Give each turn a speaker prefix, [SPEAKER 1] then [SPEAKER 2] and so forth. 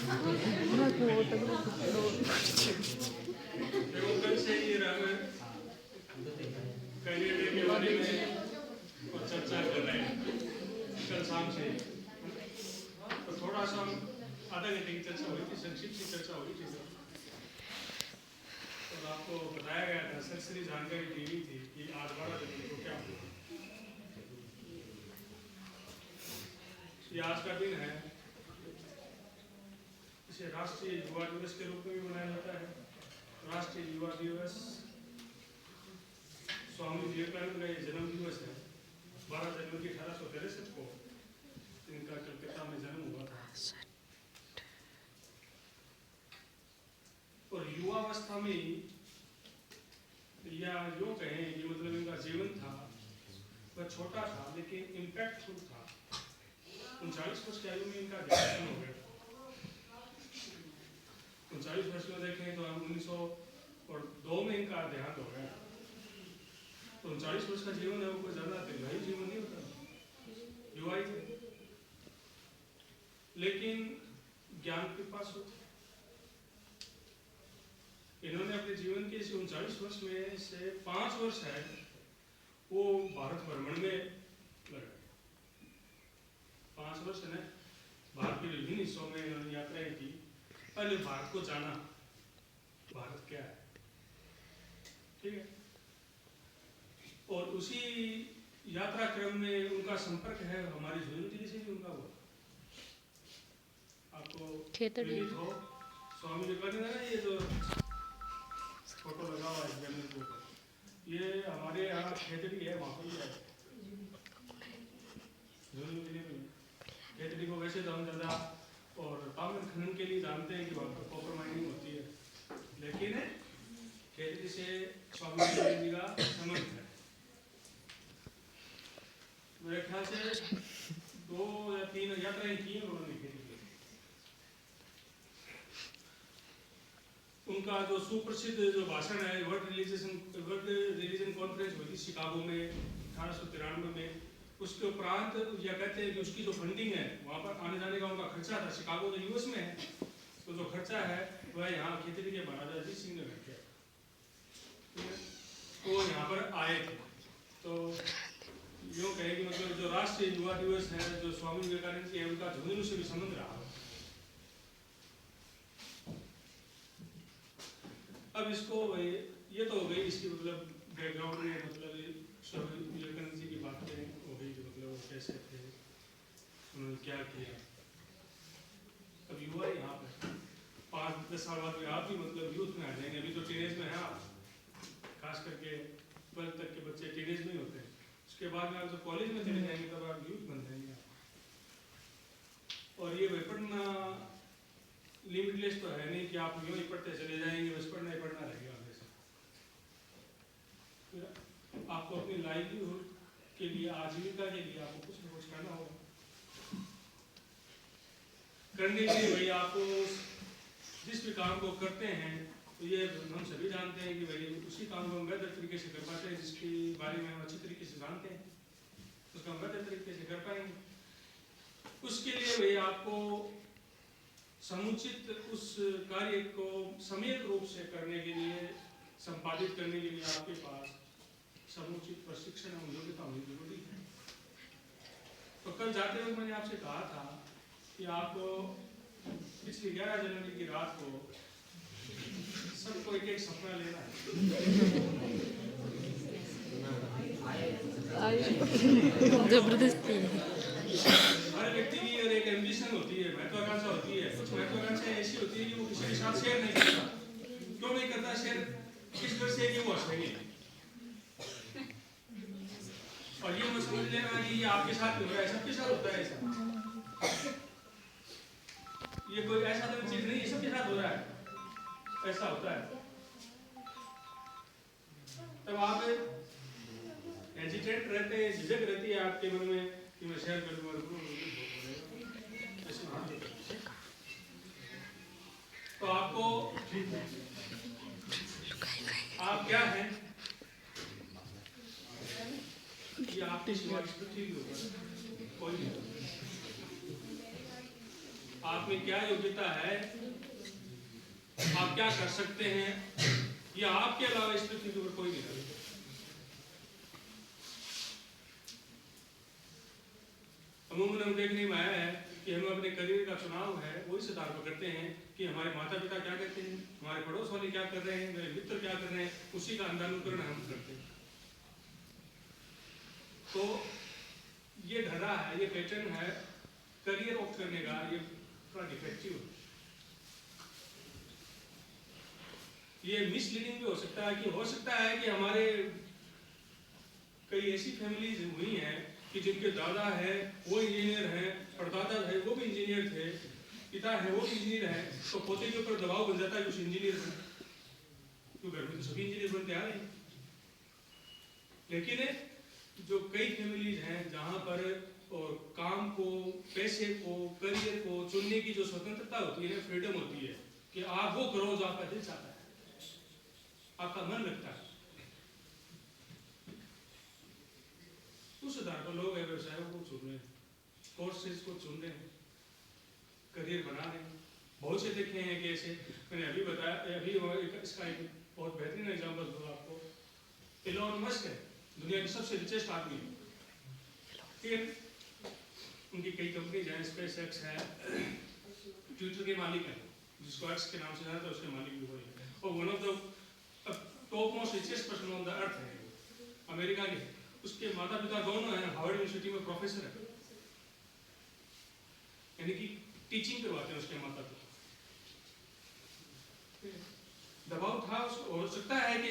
[SPEAKER 1] देखो कल से ये कैनेडा के बारे में कुछ चर्चा कर रहे हैं कल शाम से। तो थोड़ा सा आधा घंटे की चर्चा हुई थी, संक्षिप्त सी चर्चा हुई थी। तो आपको बताया गया था, सरसरी जानकारी दी हुई थी कि 8-12 जनवरी को क्या हुआ। ये आज का दिन है, इसे राष्ट्रीय युवा दिवस के रूप में भी मनाया जाता है। राष्ट्रीय युवा दिवस स्वामी विवेकानंद का ये जन्म दिवस है। 12 जनवरी 1863 को इनका कलकत्ता में जन्म हुआ था। और युवावस्था में या जो कहें कि मतलब इनका जीवन था वह छोटा था लेकिन इम्पैक्टफुल था। 39 वर्ष की आयु में इनका देहांत हो गया। 39 वर्ष में देखें तो 1902 में इनका देहांत हो गया। 39 वर्ष का जीवन है वो कोई ज्यादा दीर्घायु जीवन नहीं होता, युवा ही थे। लेकिन ज्ञान पिपासु इन्होंने अपने जीवन के इस 39 वर्ष में से 5 वर्ष है वो भारत भ्रमण में लगे। 5 वर्ष ने भारत के विभिन्न हिस्सों में इन्होंने यात्राएं की। पहले भारत को जाना, भारत क्या है, ठीक है। और उसी यात्रा क्रम में उनका संपर्क है हमारी झुंझुनू जिले से भी उनका हुआ। आपको प्रेरित हो स्वामी विवेकानंद है, ये जो फोटो लगा हुआ है जमीन के ऊपर, ये हमारे यहाँ खेतड़ी है, वहाँ पर है झुंझुनू जिले में। खेतड़ी को वैसे तो हम ज़्यादा और ताम्र खनन के लिए जानते हैं कि वहाँ पर कॉपर माइनिंग होती है, लेकिन खेतड़ी से स्वामी विवेकानंद जी का संबंध है। मेरे ख्याल से 2 या 3 यात्राएं की उन्होंने खेती की। उनका जो सुप्रसिद्ध जो भाषण है वर्ल्ड रिलीजन कॉन्फ्रेंस हुई थी शिकागो में 1893 में, उसके उपरांत यह कहते हैं कि उसकी जो फंडिंग है वहाँ पर आने जाने का उनका खर्चा था। शिकागो तो यूएस में है, तो जो खर्चा है वह यहाँ खेतड़ी के महाराजा अजीत सिंह ने रखा, तो यहाँ पर आए थे। तो यूँ कहे कि मतलब जो राष्ट्रीय युवा दिवस है जो स्वामी विवेकानंद जी है उनका झुंझुनू से भी संबंध रहा। अब इसको ये तो हो गई इसकी मतलब बैकग्राउंड में, मतलब स्वामी विवेकानंद जी की बातें हो गई जो मतलब वो कैसे थे, उन्होंने क्या किया। अब युवा यहाँ पर 5-10 साल बाद में आप भी मतलब यूथ में आ जाएंगे। अभी तो टीनेज में है आप, खास करके 12 तक के बच्चे टीनेज में ही होते हैं। उसके बाद में आप जब कॉलेज में चले जाएंगे तब आप यूथ बन जाएंगे। और ये पढ़ना लिमिटलेस तो है नहीं कि आप यूँ ही पढ़ते चले जाएंगे, बस पढ़ना ही पढ़ना रहेगा हमेशा। आपको अपनी लाइवलीहुड के लिए, आजीविका के लिए आपको कुछ न कुछ करना होगा। करने के लिए भाई आपको जिस भी काम को करते हैं तो ये हम सभी जानते हैं कि भाई उसी काम को हम बेहतर तरीके से कर पाते हैं जिसके बारे में हम अच्छी तरीके से जानते हैं, उसका हम बेहतर तरीके से कर पाएंगे। उसके लिए भाई आपको समुचित उस कार्य को समेत रूप से करने के लिए, संपादित करने के लिए आपके पास समुचित प्रशिक्षण एवं योग्यता होनी जरूरी है। तो कल जाते वक्त मैंने आपसे कहा था कि आप पिछली 11 जनवरी की रात को सबको एक सपना लेना है।
[SPEAKER 2] जबरदस्ती
[SPEAKER 1] हर व्यक्ति की और एक एम्बिशन होती है, महत्वाकांक्षा होती है। कुछ महत्वाकांक्षा ऐसी होती है कि वो किसी के साथ शेयर नहीं करता। क्यों नहीं करता शेयर? किस वजह से कि वो हंसेंगे। और ये मत समझ लेना कि ये आपके साथ हो रहा है, सबके साथ होता है ऐसा। ये कोई ऐसा तो चीज नहीं है, सबके साथ हो रहा है, ऐसा होता है। तब आप हेजिटेट रहते हैं, झिझक रहती है आपके मन में कि मैं शेयर कर दूंगा। तो आपको आप क्या हैं कि आपकी सिवा पृथ्वी के ऊपर कोई नहीं। आप में क्या योग्यता है, आप क्या कर सकते हैं, या आपके अलावा इस पृथ्वी के ऊपर कोई नहीं कर सकता। अमूमन हम देखने में आया है कि हम अपने करियर का चुनाव है वो इस आधार पर करते हैं कि हमारे माता पिता क्या करते हैं, हमारे पड़ोस वाले क्या कर रहे हैं, मेरे मित्र क्या कर रहे हैं, उसी का अनुकरण हम करते हैं। तो ये धरा है, ये पैटर्न है करियर ऑप्ट करने का, ये थोड़ा डिफेक्टिव है। ये मिसलीडिंग भी हो सकता है कि हमारे कई ऐसी फैमिलीज हुई हैं कि जिनके दादा है वो इंजीनियर हैं, परदादा है वो भी इंजीनियर थे, पिता है वो भी इंजीनियर है, तो पोते के ऊपर दबाव बन जाता है कि उसे इंजीनियर बने, क्योंकि घर में तो सभी इंजीनियर बनते आ रहे हैं। लेकिन जो कई फैमिलीज हैं जहाँ पर और काम को, पैसे को, करियर को चुनने की जो स्वतंत्रता होती है, फ्रीडम होती है कि आप वो करो जो आपका दिल चाहता है, आपका मन लगता है, उस आधार पर लोग व्यवसायों को चुन रहे हैं, कोर्सेज को चुन रहे हैं, करियर बना रहे हैं। बहुत से देखे हैं कि ऐसे मैंने अभी बताया, अभी इसका एक बहुत बेहतरीन एग्जांपल दूंगा आपको। एलोन मस्क है, दुनिया के सबसे रिचेस्ट आदमी है, ठीक है। उनकी कई कंपनीज हैं, स्पेस एक्स है, ट्विटर के मालिक हैं, जिसको एक्स के नाम से जाना था उसके मालिक भी वही है, और one of the top most richest person on the earth है, अमेरिका के। उसके माता पिता दोनों हैं, हार्वर्ड यूनिवर्सिटी में प्रोफेसर है, यानी कि टीचिंग करवाते हैं उसके माता पिता। दबाव था, हो सकता है कि